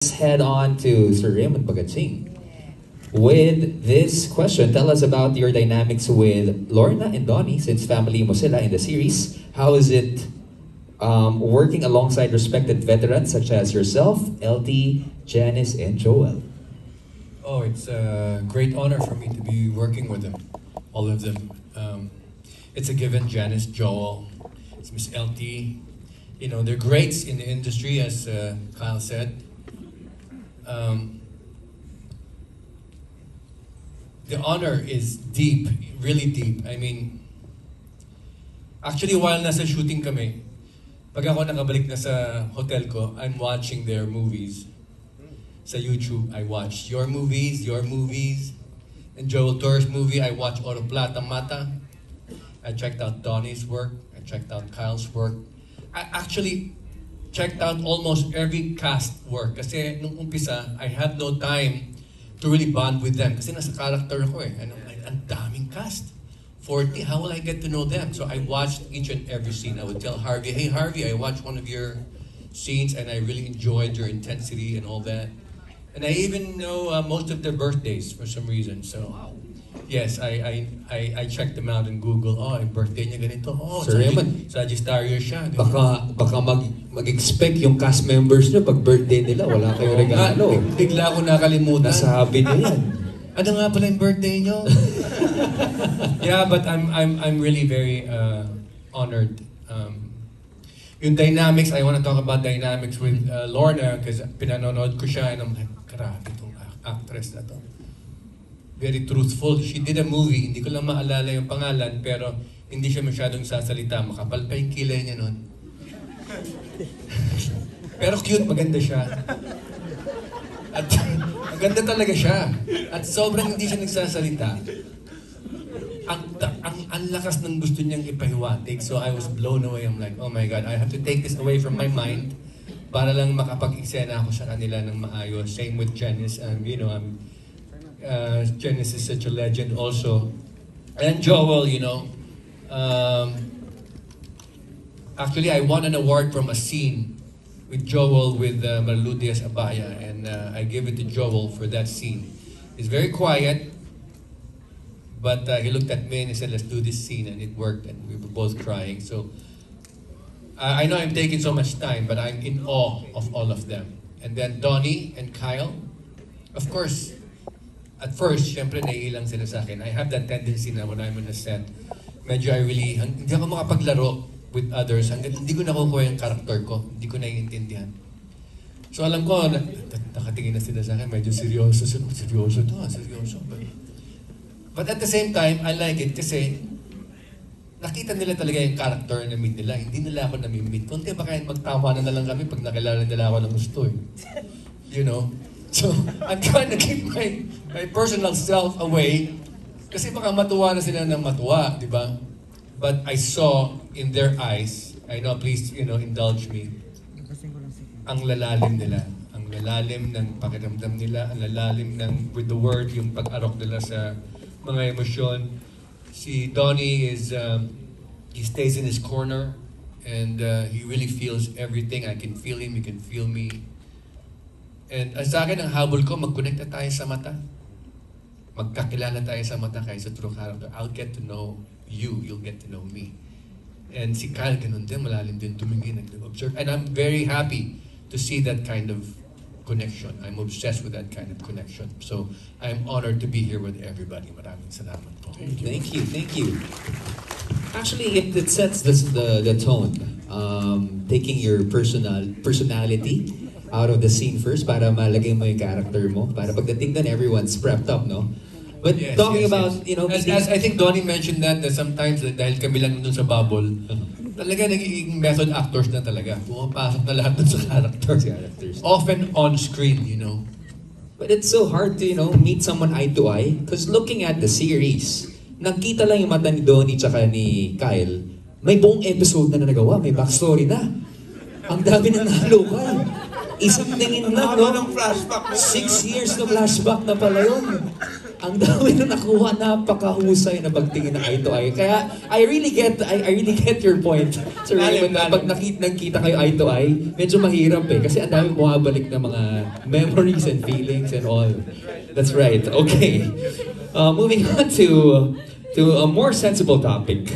Let's head on to Sir Raymond Bagatsing. With this question, tell us about your dynamics with Lorna and Donnie since family mo sila in the series. How is it working alongside respected veterans such as yourself, LT, Janice, and Joel? Oh, it's a great honor for me to be working with them, all of them. It's a given. Janice, Joel, it's Miss LT. You know, they're greats in the industry, as Kyle said. The honor is deep, really deep. I mean, actually while nasa shooting kami, pag ako nakabalik na sa hotel ko, I'm watching their movies. Sa YouTube, I watch your movies, and Joel Torres' movie, I watch Oro Plata Mata. I checked out Donnie's work, I checked out Kyle's work. I actually checked out almost every cast work kasi nung umpisa, I had no time to really bond with them kasi nasa character ako eh. And I'm like, ang daming cast. 40, how will I get to know them? So I watched each and every scene. I would tell Harvey, hey Harvey, I watched one of your scenes and I really enjoyed your intensity and all that. And I even know most of their birthdays for some reason. So yes, I checked them out in Google. Oh, yung birthday niya ganito. Oh, Sir Raymond, Sagittarius siya. baka mag-expect yung cast members nyo pag birthday nila, wala kayong regalo. Bigla ko nakalimutan. Nasabi niyo yan. Ano nga pala yung birthday nyo? Yeah, but I'm really very honored. Yung dynamics, I want to talk about dynamics with Lorna because pinanonood ko siya and I'm like, grabe itong actress na to. Very truthful. She did a movie, hindi ko lang maalala yung pangalan, pero hindi siya masyadong sasalita. Makapal pa yung kilay niya nun. Pero cute, maganda siya. At maganda talaga siya. At sobrang hindi siya nagsasalita. Ang lakas ng gusto niyang ipahiwatig. So I was blown away. I'm like, oh my God, I have to take this away from my mind para lang makapag-eksena ako sa kanila ng maayos. Same with Janice. You know, Janice is such a legend also. And Joel, you know, actually I won an award from a scene with Joel with Marilu Diaz-Abaya, and I give it to Joel for that scene. He's very quiet, but he looked at me and he said, let's do this scene, and it worked, and we were both crying. So I know I'm taking so much time, but I'm in awe of all of them. And then Donnie and Kyle, of course, at first, syempre naiilang sila sa akin. I have that tendency na when I'm on a set, medyo hindi ako makapaglaro with others hanggang hindi ko nakukuha yung character ko. Hindi ko naiintindihan. So alam ko, nakatingin na sila sa akin, medyo seryoso. Seryoso to, seryoso. But at the same time, I like it kasi nakita nila talaga yung character na meet nila. Hindi nila ako nami-meet. Kunti baka magtawanan na lang kami pag nakilala nila ako ng gusto eh. You know? So, I'm trying to keep my personal self away kasi baka matuwa na sila ng matuwa, di ba? But I saw in their eyes, I know, please, you know, indulge me, ang lalalim nila. Ang lalalim ng pakiramdam nila, ang lalalim ng, with the word, yung pag-arok nila sa mga emosyon. Si Donnie is, he stays in his corner and he really feels everything. I can feel him, he can feel me. And sa akin, ang habol ko, mag-connect na tayo sa mata. Magkakilala tayo sa mata kayo sa true character. I'll get to know you, you'll get to know me. And si Kyle, ganun din, malalim din, tumingin, nag-observe. And I'm very happy to see that kind of connection. I'm obsessed with that kind of connection. So, I'm honored to be here with everybody. Maraming salamat po. Thank you. Actually, it sets the tone. Taking your personality out of the scene first para malagay mo yung character mo. Para pagdating doon, everyone's prepped up, no? But yes, talking about, you know... As I think Donnie mentioned that sometimes dahil kami lang dun sa bubble, talaga nagiging method actors na talaga. Pumapasok na lahat dun sa characters. Often on screen, you know. But it's so hard to, you know, meet someone eye to eye. Because looking at the series, nakita lang yung mata ni Donnie tsaka ni Kyle, may buong episode na nagawa, may backstory na. Ang dami na nalukay. Isang tingin lang, Ano no? ng flashback? 6 years na flashback na pala yun. Ang dami na nakuha, napakahusay na pagtingin na eye to eye. Kaya I really get your point. Sir Raymond, na pag nakita kayo eye to eye, medyo mahirap eh. Kasi ang dami bumabalik na mga memories and feelings and all. That's right. Okay. Moving on to a more sensible topic.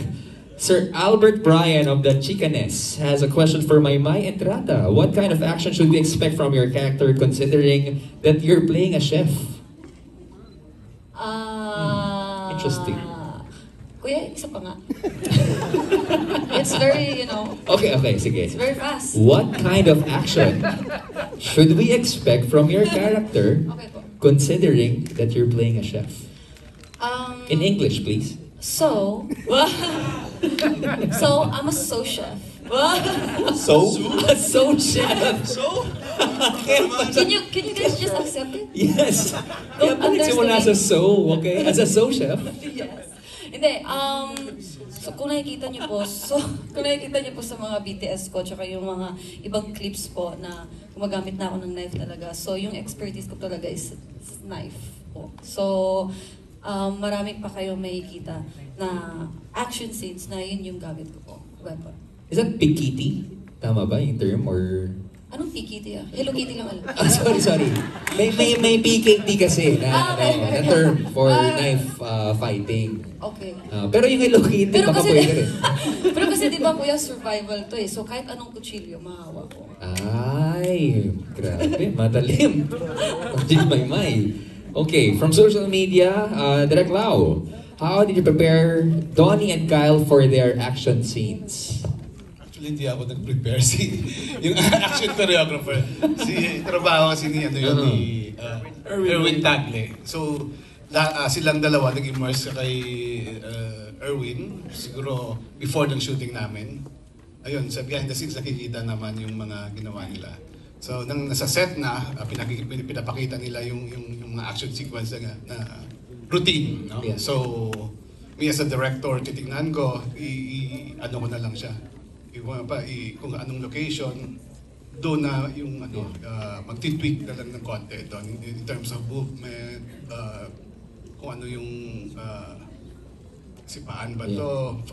Sir Albert Bryan of the Chicanes has a question for Maymay and Rata. What kind of action should we expect from your character considering that you're playing a chef? Interesting. Kuya, isa pa nga. It's very, Okay, sige. it's very fast. What kind of action should we expect from your character Okay po. considering that you're playing a chef? In English, please. So, I'm a sous chef. So? chef! So? Can you guys just accept it? Yes. Kaya Don't pa nagsimula sa underestimate. so, okay? As a so chef. Yes. Hindi, so kung nakikita niyo po sa mga BTS ko, tsaka yung mga ibang clips po na gumagamit na ako ng knife talaga. So, yung expertise ko talaga is knife po. So, marami pa kayong makikita na action scenes na yun yung gamit ko po. Weapon. Is that pikiti? Tama ba yung term or... Anong PKT ah? Hello Kitty lang alam. Sorry. May PKT kasi na, Okay. na term for knife fighting. Okay. Pero yung Hello Kitty, baka pwede rin. Pero kasi di ba kuya survival to eh. So kahit anong kutsilyo, mahawa ko. Ay, grabe, matalim. Jig Maymay. Okay, from social media, Direk Lau, how did you prepare Donnie and Kyle for their action scenes? Actually, hindi ako nag-prepare. Yung action choreographer, trabaho kasi ni Erwin Tagle. So, silang dalawa nag-immerse kay Erwin, siguro before ng shooting namin. Ayun, sa behind the scenes nakikita naman yung mga ginawa nila. So, nang nasa set na, pinapakita nila yung mga action sequence na routine. No? Yeah. So, me as a director, titignan ko, ano ko na lang siya. Kung anong location, doon na yung magtitweak na lang ng konti doon in terms of movement, kung ano yung sipaan ba to,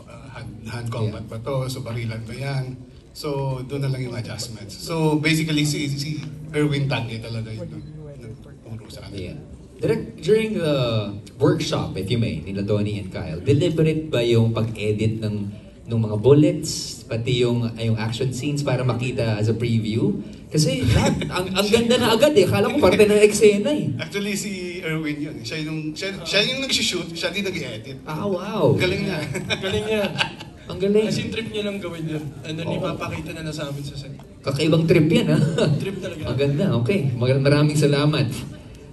hand combat ba to, so barilan ba yan. So doon na lang yung adjustments. So basically si Erwin Tagle talaga yung nagturo sa akin. Yeah. During the workshop, if you may, nila Donnie and Kyle, deliberate ba yung pag-edit ng mga bullets, pati yung action scenes para makita as a preview? Kasi ang ganda na agad eh. Kala ko parte ng eksena eh. Actually si Erwin yun. Siya yung nag-shoot, siya din nag-edit. Ah, wow. Galing niya. Galing niya. Ang galing. Kasi trip niya lang gawin yun. And then ipapakita na sa amin sa set. Kakaibang trip yan, ha? Trip talaga. Ang ganda, okay. Maraming salamat.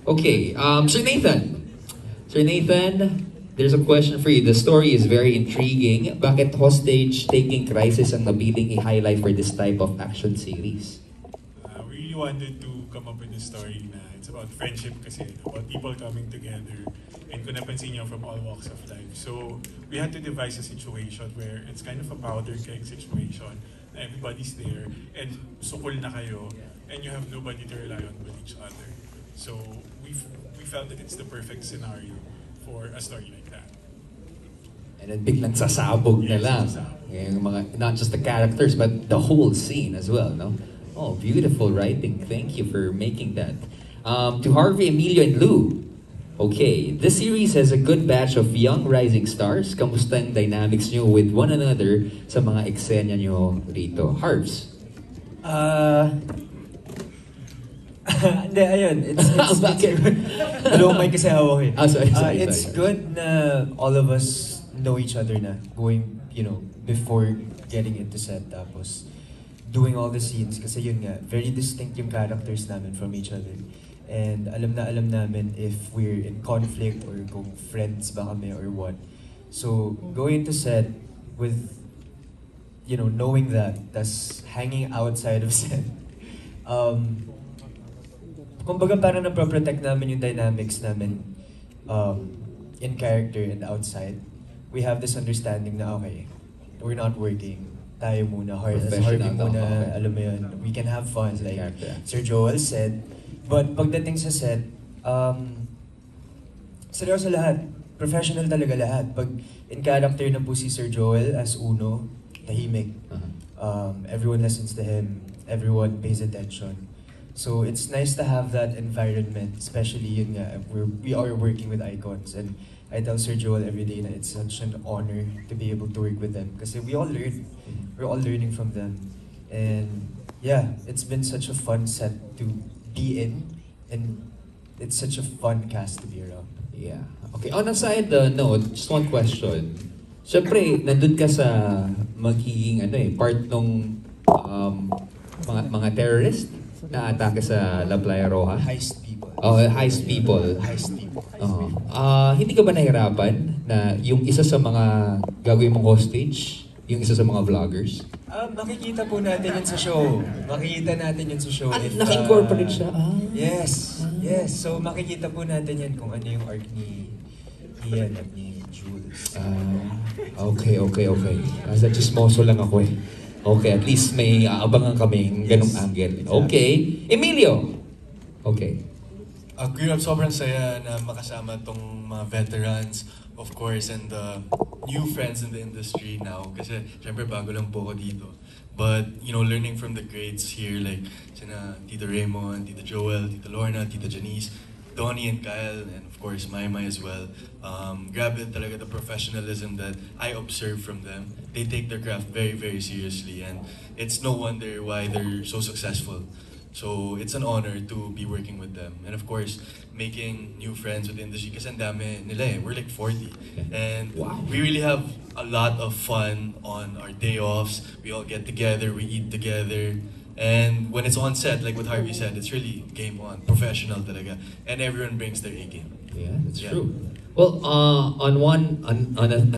Okay, Sir Nathan. Sir Nathan, there's a question for you. The story is very intriguing. Bakit hostage-taking crisis ang nabiling i-highlight for this type of action series? We really wanted to come up with a story na it's about friendship kasi, about people coming together. And kung napansin niyo from all walks of life. So, we had to devise a situation where it's kind of a powder keg situation. Na everybody's there, and sukol na kayo, and you have nobody to rely on but each other. So, we felt that it's the perfect scenario for a story like that. And then biglang sasabog na lang. Yung mga, not just the characters, but the whole scene as well, no? Oh, beautiful writing. Thank you for making that. To Harvey, Emilio, and Lou. Okay, this series has a good batch of young rising stars. Kamusta ang dynamics nyo with one another sa mga eksena nyo rito? Harvs? Hindi, ayun. It's Bakit? dalawang mic kasi hawak eh. Sorry. It's good na all of us know each other na going, before getting into set. Tapos, doing all the scenes. Kasi yun nga, very distinct yung characters namin from each other. And alam namin if we're in conflict or kung friends ba kami or what. So, going to set with, knowing that, tas hanging outside of set. Kumbaga parang naproprotect namin yung dynamics namin in character and outside. We have this understanding na, okay, we're not working tayo muna, Harvey Professional muna, daw, okay. alam mo yun, we can have fun, like Character. Sir Joel said. But pagdating sa set, seryoso lahat. Professional talaga lahat. Pag in character na po si Sir Joel as Uno, tahimik. Everyone listens to him. Everyone pays attention. So it's nice to have that environment, especially yun nga, we are working with icons. And I tell Sir Joel every day na it's such an honor to be able to work with them. Kasi we all learn. We're all learning from them. And yeah, it's been such a fun set to be in. And it's such a fun cast to be around. Yeah. Okay, on a side note, just one question. Siyempre, nandun ka sa magiging part nung mga terrorist na atake sa La Playa Roja. Heist people. Oh, heist people. Heist people. Hindi ka ba nahirapan na yung isa sa mga gagawin mong hostage, yung isa sa mga vloggers? Makikita po natin yun sa show. Makikita natin yun sa show. Naka-incorporate siya? Yes. Yes. So makikita po natin yan kung ano yung arc ni Ian at ni Jules. Okay. Asa chismoso lang ako eh. Okay, at least may aabangan kaming ganong angle. Okay. Emilio! Okay. Grew up sobrang saya na makasama tong mga veterans, of course, and the new friends in the industry now. Kasi syempre bago lang po ako dito. But, you know, learning from the greats here, like sina Tito Raymond, Tito Joel, Tito Lorna, Tito Janice, Donnie and Kyle, and of course Maymay as well. Grabe talaga the professionalism that I observe from them. They take their craft very, very seriously, and it's no wonder why they're so successful. So it's an honor to be working with them. And of course, making new friends with the industry kasi ang dami nila eh. We're like 40. And we really have a lot of fun on our day offs. We all get together, we eat together. And when it's on set, like what Harvey said, it's really game on, professional talaga. And everyone brings their A game. Yeah, that's Yeah. true. Well, on a